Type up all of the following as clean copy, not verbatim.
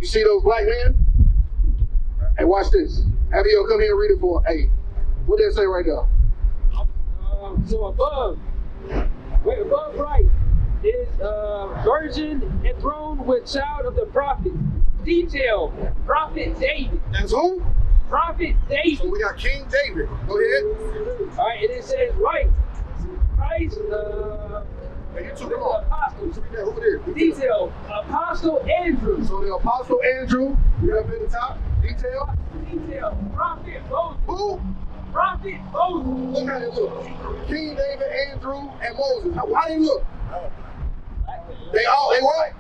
You see those black men? Hey, watch this. Have you come here and read it for? Hey, what did it say right there? So above right is virgin enthroned with child of the prophet. Detail, Prophet David. That's who? Prophet David. So we got King David. Go ahead. All right, and it says right. Christ, Hey, you took it off. apostles. Who it is? Detail, Apostle Andrew. So the Apostle Andrew, you up at the top. Detail. Detail, Prophet Moses. Who? Prophet Moses. Look how they look. King David, Andrew, and Moses. How they look? They white?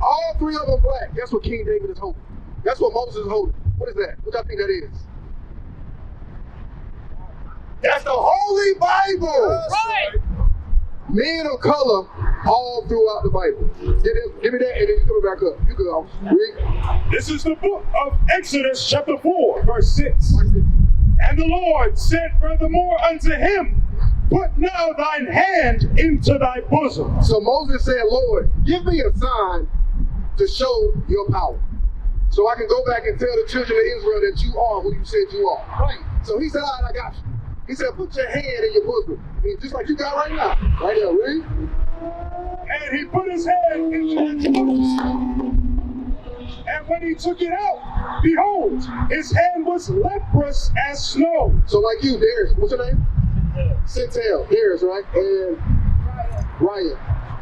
All three of them black. That's what King David is holding. That's what Moses is holding. What is that? What y'all think that is? That's the Holy Bible. Right. Men of color all throughout the Bible. Give me that and then you come back up. You go. Read. This is the book of Exodus chapter 4, verse 6. And the Lord said furthermore unto him, put now thine hand into thy bosom. So Moses said, Lord, give me a sign to show your power. So I can go back and tell the children of Israel that you are who you said you are. Right. So he said, all right, I got you. He said, put your hand in your bosom. Just like you got right now. Right there, read. And he put his hand into his bosom. And when he took it out, behold, his hand was leprous as snow. So like you, Darius, what's your name? Centel, Darius, right? And Ryan.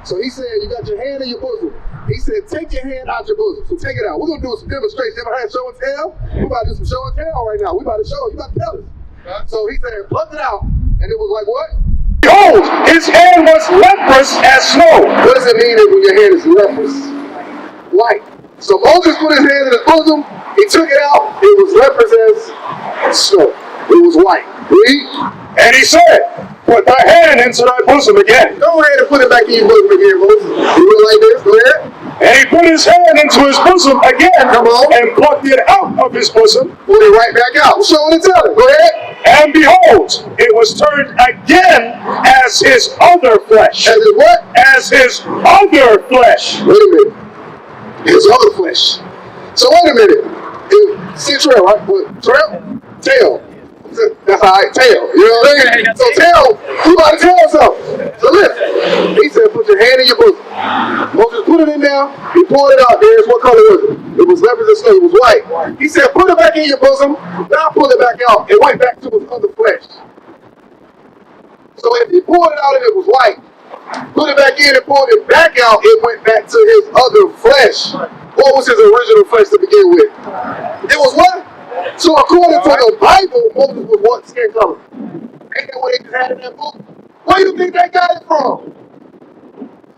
So he said, you got your hand in your bosom. He said, take your hand out your bosom. So take it out. We're going to do some demonstration. Ever had show and tell? We're about to do some show and tell right now. We're about to show. You about to tell us. So he said, pluck it out. And it was like what? Behold, his hand was leprous as snow. What does it mean when your hand is leprous? White. So Moses put his hand in his bosom. He took it out. It was leprous as snow. It was white. Read. And he said, put thy hand into thy bosom again. Go ahead and put it back in your bosom again, Moses. You went like this. Go ahead. And he put his hand into his bosom again. Come on. And plucked it out of his bosom. Put it right back out. Show it and tell it. Go ahead. And behold, it was turned again as his other flesh. As his what? As his other flesh. Wait a minute. His other flesh. So wait a minute. See Trail, right? What? Trail? Tail. That's how I tail. You know what I mean? So tail, you about to tell something. So listen. He said, put your hand in your bosom. Moses put it in there. He pulled it out. There's what color was it? It was leprous and snow. It was white. He said, put it back in your bosom. Now pull it back out. It went back to his other flesh. So if he pulled it out and it was white, put it back in and pulled it back out, it went back to his other flesh. What was his original flesh to begin with? It was what? So according to the Bible, Moses was what skin color? Ain't that what they just had in that book? Where do you think they got it from?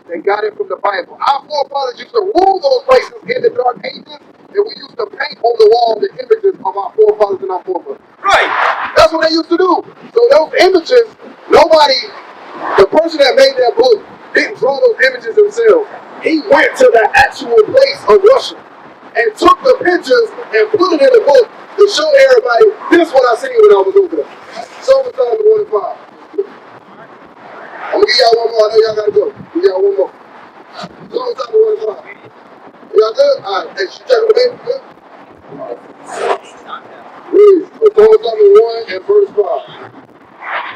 They got it from the Bible. Our forefathers used to rule those places in the dark ages, and we used to paint on the wall the images of our forefathers and our forefathers. Right. That's what they used to do. So those images, the person that made that book didn't draw those images themselves. He went to the actual place of worship and took the pictures and put it in the book to show everybody, this is what I seen when I was over there. So much time to 1 and 5. I'm gonna give y'all one more. I know y'all gotta go. Give y'all one more. So much time to 1 and 5. Y'all good? Alright. Hey, you checking the baby? Good? Please. So Psalm 1 and verse 5.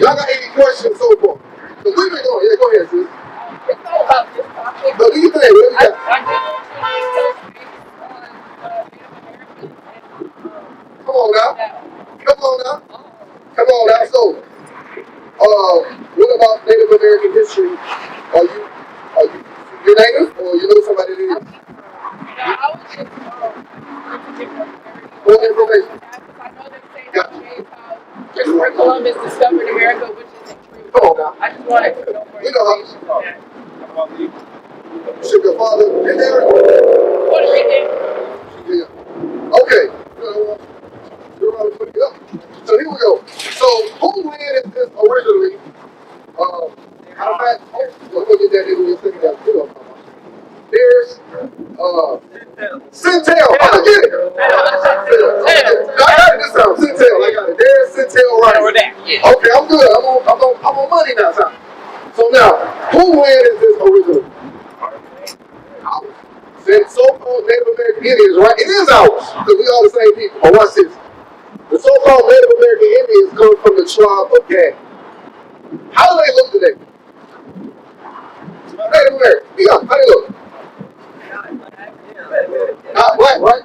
Y'all got any questions so far? So we've been going. Yeah, go ahead, sis. No, do you think? What do you got? Come on now. Come on now. Come on now. So, what about Native American history? Are you native or you know somebody that is? I was just What information? I know they say that Christopher Columbus discovered America, which isn't true. Come on now. I just wanted to know more You know information. how should your father in there? What did she do? Yeah. Okay. So here we go. So whose land is this originally? Matter of fact, we'll get that in when you're thinking that too. There's Centel. I get it. I got it this time. Centel. I got it. There's Centel right. Okay, I'm good. I'm on money now, son. So now, whose land is this originally? So-called Native American Indians, right? It is ours, because we all the same people. But watch this. The so-called Native American Indians come from the tribe of Gad. How do they look today? Native American. Yeah, how they look? Not black, right?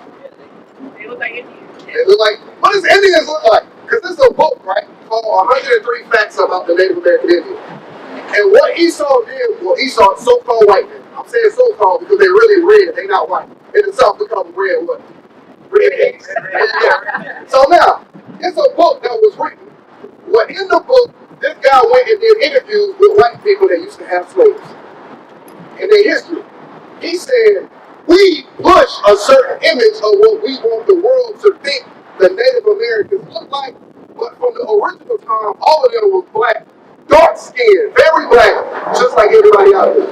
They look like Indians. They look like, what does Indians look like? Because this is a book, right, called 103 Facts About the Native American Indian. And what Esau did, well, Esau, so-called white men. I'm saying so-called because they're really red, they not white. In the South, we call them red what? Redheads. Yeah. So now, it's a book that was written. Well, in the book, this guy went and did interviews with white people that used to have slaves in their history. He said, we push a certain image of what we want the world to think the Native Americans look like, but from the original time, all of them were black, dark skinned, very black, just like everybody out there.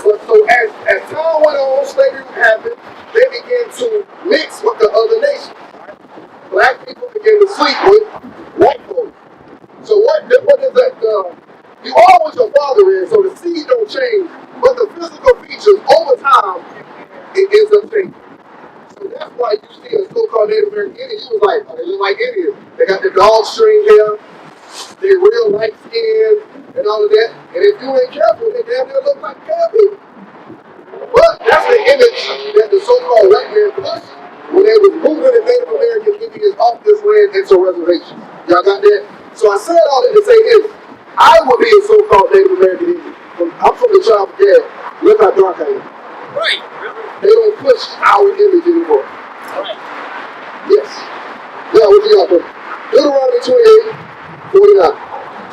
But so as time went on, slavery happened, they began to mix with the other nations. Black people began to sleep with white folks. So what is that? You are what your father is, so the seed don't change, but the physical features over time, it ends up changing. So that's why you see a so-called Native American Indian, you was like, oh, they look like Indians. They got the dog string hair, they real light skin, and all of that. And if you ain't careful, they damn near look like pale people. But that's the image that the so-called white man pushed when they was moving the Native American Indians off this land into reservations. Y'all got that? So I said all that to say this. I would be a so-called Native American Indian. I'm from the tribe of Gad. Look how dark I am. Right. They don't push our image anymore. Right. Yes. Now, what you got for me? Deuteronomy 28, 49.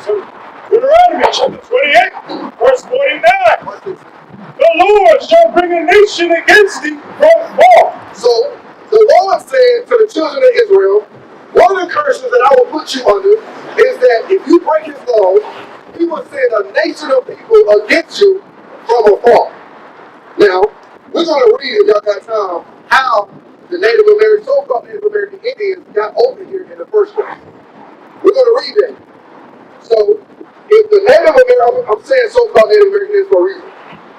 So, Deuteronomy chapter 28, verse 49. Watch this. The Lord shall bring a nation against thee from far. So, the Lord said to the children of Israel, one of the curses that I will put you under is that if you break his law, he will send a nation of people against you from afar. Now, we're going to read, if y'all got time, how the Native American, so-called Native American Indians got over here in the first place. We're going to read that. So, if the Native American, I'm saying so-called Native American Indians for a reason,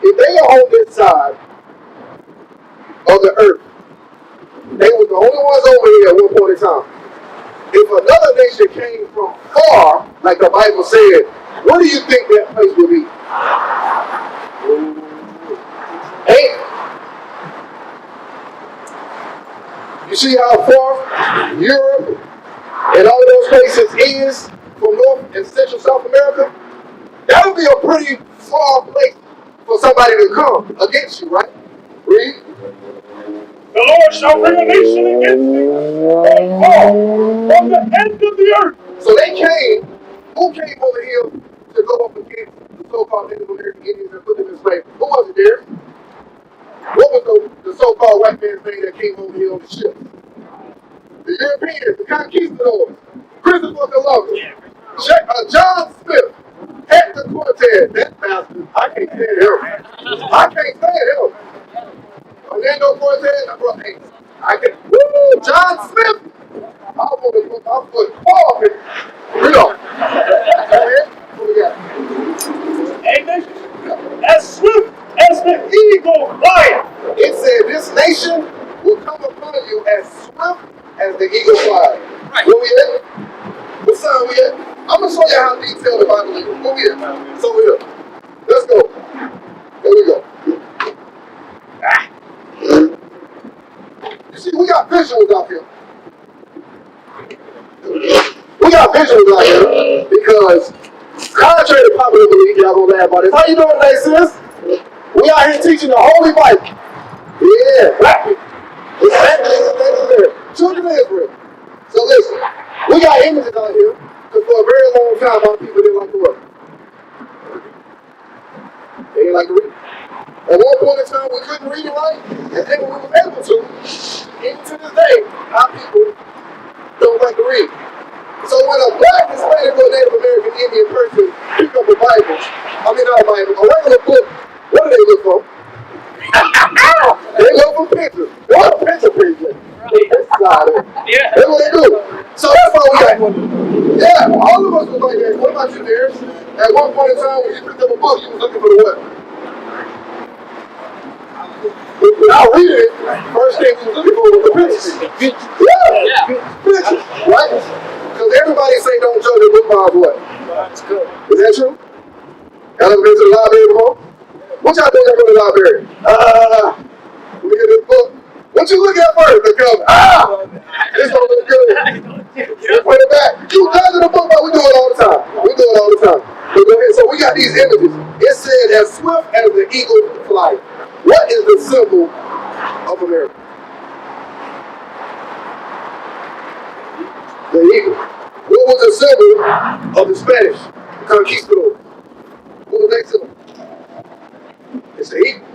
if they are on this side of the earth, they were the only ones over here at one point in time. If another nation came from far, like the Bible said, what do you think that place would be? Hey, you see how far Europe and all of those places is from North and Central South America? That would be a pretty far place for somebody to come against you, right? Read. The Lord shall bring a nation against thee from far, from the end of the earth. So they came. Who came over here to go up against the so-called Native American Indians and put them in slavery? Who was it there? What was the so-called white man's name that came over here on the ship? The Europeans, the conquistadors, Christopher Columbus, John Smith, Hector Cortez, that bastard. I can't stand him. I can't stand him. Orlando Cortez, hey, I can. Woo, John Smith. I want to put my foot off it. Read on. What we got? A nation as swift as the eagle flieth. It said this nation will come upon you as swift as the eagle flies. Right. Where we at? What side we at? I'm going to show you how detailed the Bible is. Where we at? It's over here. Let's go. There we go. You see, we got visuals out here. We got visuals out here because, contrary to popular belief, y'all gonna laugh about this. How you doing today, sis? We out here teaching the Holy Bible. Yeah, black people. Children of Israel. So listen, we got images out here because for a very long time, our people didn't like to work. They didn't like to read. At one point in time, we couldn't read it right, and then when we were able to, even to this day, our people don't like to read. So when a black Hispanic or Native American Indian person pick up a Bible, not a Bible, a regular book, what do they look for? They look for pictures. They want a picture preview. Yeah. That's what they do. So that's why we got, yeah, all of us was like that. What about you, Darius? At one point in time, when you picked up a book, you was looking for the what? Without reading it, first thing we Before it was the pictures. Yeah. Pictures. Right? Because everybody say don't judge a book by what? That's good. Is that true? Y'all ever been to the library before? What y'all think I go to the library? Look at this book. What you look at first? The cover. This don't look good. Put it back. You judging the book, but we do it all the time. But go ahead. So we got these images. It said, as swift as the eagle flies. What is the symbol of America? The eagle. What was the symbol of the Spanish conquistadors? What was that symbol? It's the eagle.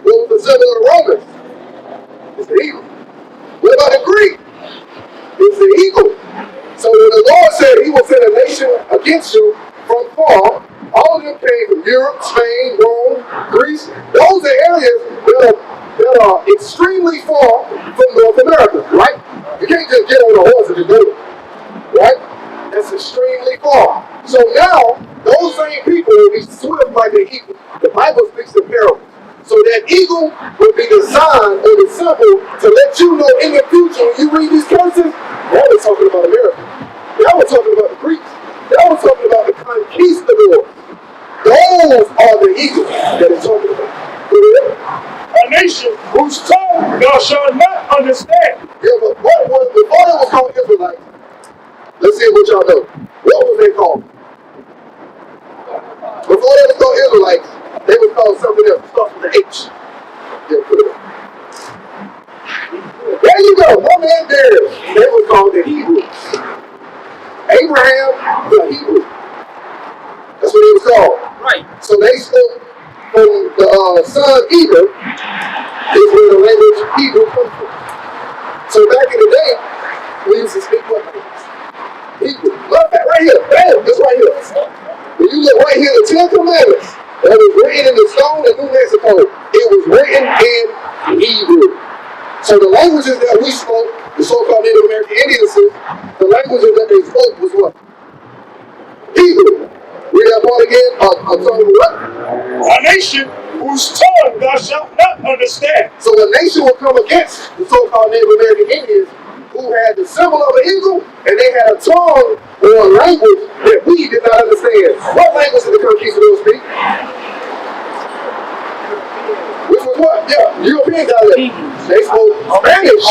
What was the symbol of the Romans? It's the eagle. What about the Greek? It's the eagle. So when the Lord said he will send a nation against you from far, all of them came from Europe, Spain, Rome, Greece. Those are areas that are extremely far from North America, right? You can't just get on a horse and just go there, right? That's extremely far. So now, those same people will be swift like the eagle. The Bible speaks in parables. So that eagle would be the sign or the symbol to let you know in the future when you read these curses, that was talking about America. That was talking about the Greeks. That was talking about the conquistadors. Those are the eagles that it's talking about. A nation whose tongue thou shalt not understand. Yeah, but what was, before they was called Israelites, let's see what y'all know. What was they called? Before they was called Israelites, they was called something else. Starts with an H. Yeah, put it up. There you go. My man there. They were called the Hebrews. Abraham, the Hebrew. That's what he was called. Right. So they spoke from the son Eber is where the language Hebrew comes from. So back in the day, we used to speak what language? Hebrew. Look at right here. Bam! This right here. When you look right here, the Ten Commandments, that was written in the stone in New Mexico, it was written in Hebrew. So the languages that we spoke, the so-called Native American Indians, the languages that they spoke was what? Hebrew. Read that part again. A tongue of what? A nation whose tongue thou shalt not understand. So a nation will come against the so-called Native American Indians who had the symbol of an eagle and they had a tongue or a language that we did not understand. What language did the conquistadors speak? Which was what? Yeah, European dialect. They spoke Spanish.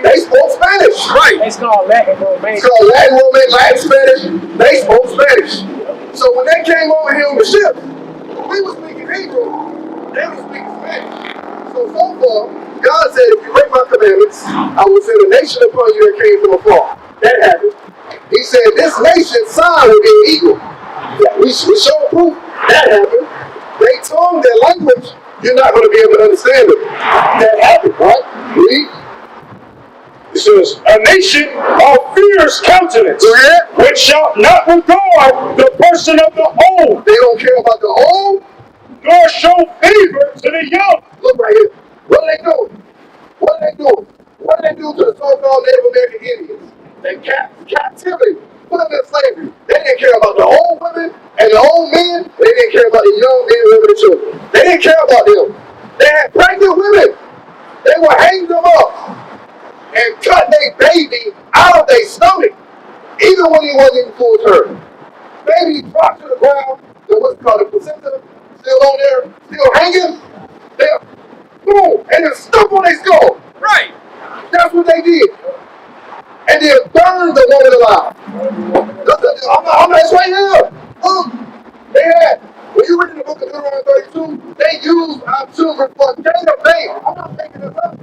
They spoke Spanish. Right. It's called Latin Romance. It's called Latin Romance, Latin Spanish. They spoke Spanish. So when they came over here on the ship, we were speaking Hebrew. They were speaking Spanish. So far, God said, if you break my commandments, I will send a nation upon you that came from afar. That happened. He said, this nation's sign will be an eagle. We show proof. That happened. They tongue, their language, you're not going to be able to understand it. That happened, right? Read. It says, a nation of fierce countenance, which shall not regard the person of the old. They don't care about the old, nor show favor to the young. Look right here. What are they doing? What are they doing? What do they do to the so-called Native American Indians? They captivity, put them in slavery. They didn't care about the old women and the old men. They didn't care about the young men, women, and children. They didn't care about them. They had pregnant women. They would hang them up and cut their baby out of their stomach, even when he wasn't even full term. Baby dropped to the ground, the what's called the placenta, still on there, still hanging. There, boom, and then stuck on their skull. Right. That's what they did. And then burned the woman alive. It's right here. Look, they had, when you read in the book of Deuteronomy 32, they used our children for data bank. I'm not making this up.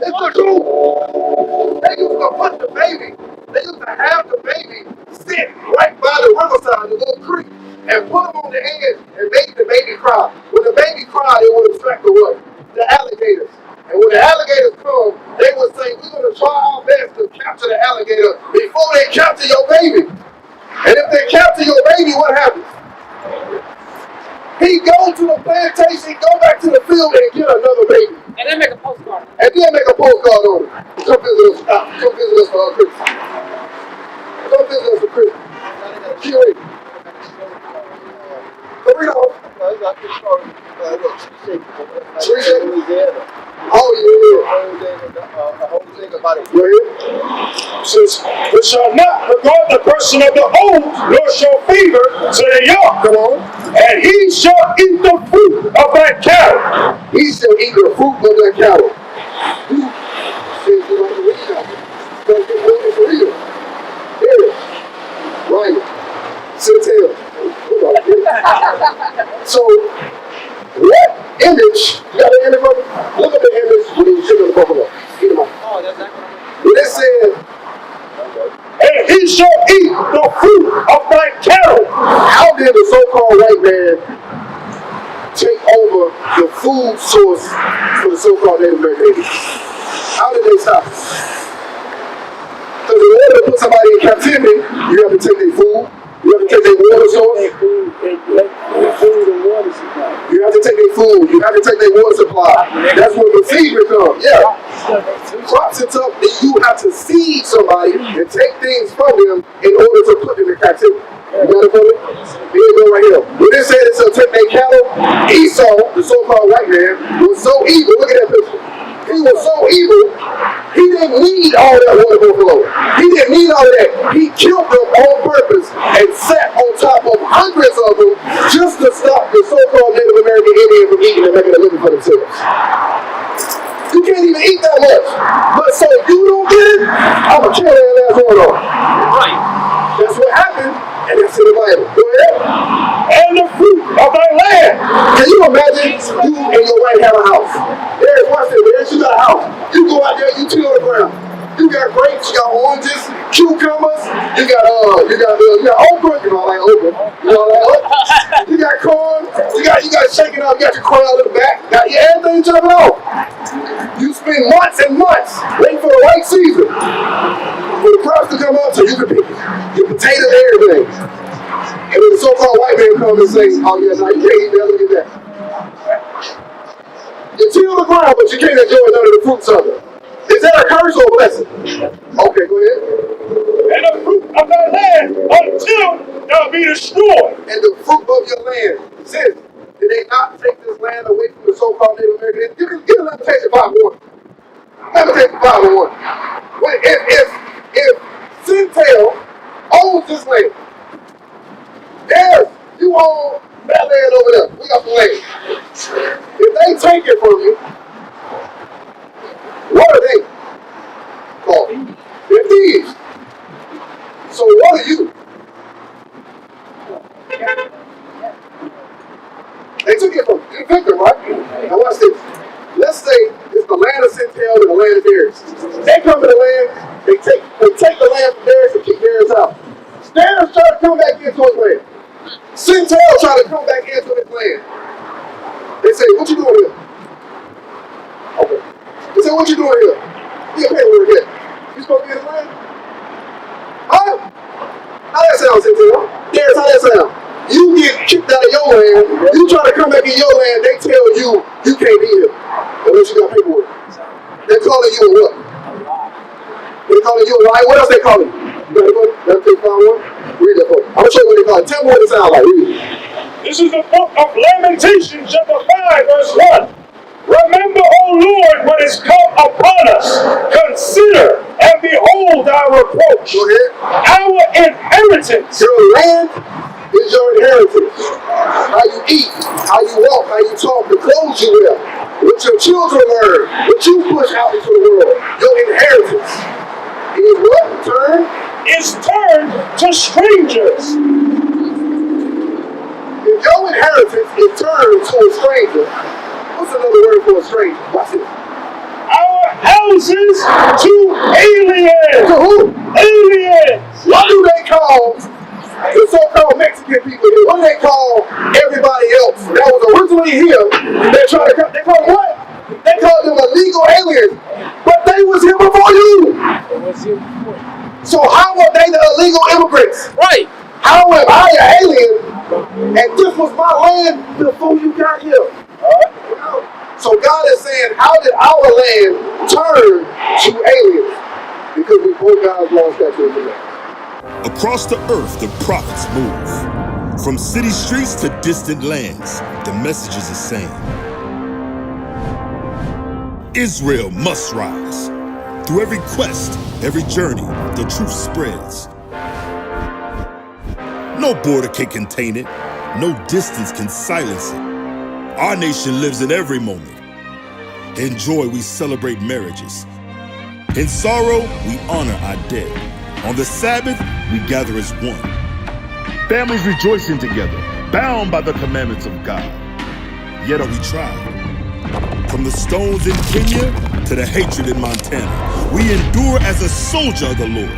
It's the truth. They used to put the baby, they used to have the baby sit right by the riverside, the little creek, and put him on the edge and make the baby cry. When the baby cried, it would attract the what? The alligators. And when the alligators come, they would say, we're going to try our best to capture the alligator before they capture your baby. And if they capture your baby, what happens? He go to the plantation, go back to the field and get another baby. And then make a postcard. And then make a postcard on it. Come visit us. Come visit us for Christmas. Come visit us for Christmas. Q8. So read on. Louisiana. Oh, yeah. whole thing about it. Go ahead. Says, "But shall not regard the person of the old, nor show favor to the young. Come on. And he shall eat the fruit of that cattle." He shall eat the fruit of that cattle. Who says you like to read that? Don't get ready for real. Here. Right. Sit still. So, what image? You got the image of it? Look at the image when you sit on the buffalo. Get him out. Oh, that's not When it said, And he shall eat the fruit of thy cattle. how did the so-called white man take over the food source for the so-called Native American Indians? How did they stop it? Because in order to put somebody in captivity, you have to take their food, you have to take their water source, food and water supply. you have to take their food, you have to take their water supply. That's where the feed becomes. Yeah. Crops and stuff, you have to seed somebody and take things from them in order to put them in captivity. You got it for me? Here you go right here. When it said it's to take their cattle, Esau, the so-called white man, was so evil. Look at that picture. He was so evil, he didn't need all that water buffalo. He didn't need all of that. He killed them on purpose and sat on top of hundreds of them just to stop the so-called Native American Indian from eating and making a living for themselves. You can't even eat that much. But so you don't get it, I'm going to kill that last one off. Right. That's what happened, and that's in the Bible. Go ahead. And the fruit of thy land. Can you imagine you and your wife have a house? There's one thing, there's you got a house. You go out there, you till the ground. You got grapes, you got oranges, cucumbers, you got okra, you know, like okra. You know, like okra. You got corn, you got shaking up, you got your corn in the back, got your everything jumping off. You spend months and months waiting for the right season for the crops to come up so you can pick your potatoes and everything. And then the so-called white man comes and says, oh yeah, no, you can't eat that, look at that. You till the ground, but you can't enjoy none of the fruits of it. Is that a curse or a blessing? Okay, go ahead. And the fruit of thy land until thou be destroyed. And the fruit of your land. Since did they not take this land away from the so-called Native American Indians? Give a Lamentation 5:1. Lamentation 5:1. If Sintel owns this land, you own that land over there. We got the land. If they take it from you, what are they called? They're thieves. So what are you? They took it from the victim, right? Now watch this. Let's say it's the land of Sintel and the land of Darius. They come to the land, they take the land from Darius and kick Darius out. Darius try to come back into his land. Sintel try to come back into his land. They say, what you doing here? Okay. They say, what you doing here? You get paid over here. You supposed to be in his land? Huh? How that sound, Sintel? Darius, how that sound? You get kicked out of your land, you try to come back in your land, they tell you you can't be here unless you got paperwork. They're calling you a what? They're calling you a lie. What else they calling you? You got it? That's the one? Read that book. I'm going to show you what they call it. Tell me what it sounds like. Read it. This is the book of Lamentations, chapter 5, verse 1. Remember, O Lord, what is come upon us. Consider and behold our reproach. Go ahead. Our inheritance. Your land is your inheritance. How you eat, how you walk, how you talk, the clothes you wear, what your children learn, what you push out into the world. Your inheritance is what? Is turned to strangers. If your inheritance is turned to a stranger, what's another word for a stranger? Watch it. Our houses to aliens. To who? Aliens. What do they call the so-called Mexican people here? What do they call everybody else that was originally here? They call them what? They call them illegal aliens. But they was here before you. So how are they the illegal immigrants? Right. How am I an alien and this was my land before you got here? So God is saying, how did our land turn to aliens? Because we broke God's law, statutes, and commandments. Across the earth, the prophets move. From city streets to distant lands, the message is the same. Israel must rise. Through every quest, every journey, the truth spreads. No border can contain it. No distance can silence it. Our nation lives in every moment. In joy, we celebrate marriages. In sorrow, we honor our dead. On the Sabbath, we gather as one. Families rejoicing together, bound by the commandments of God. Yet are we tried. From the stones in Kenya to the hatred in Montana, we endure as a soldier of the Lord.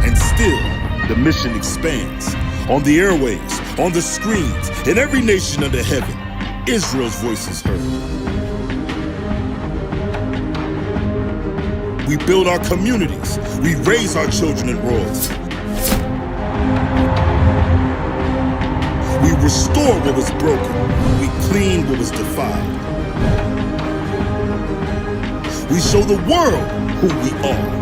And still, the mission expands. On the airwaves, on the screens, in every nation under heaven, Israel's voice is heard. We build our communities. We raise our children in royalty. We restore what was broken. We clean what was defiled. We show the world who we are.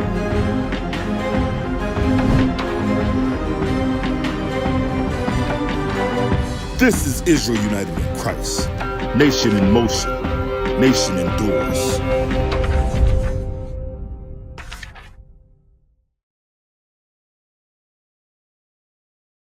This is Israel united in Christ. Nation in motion. Nation endures.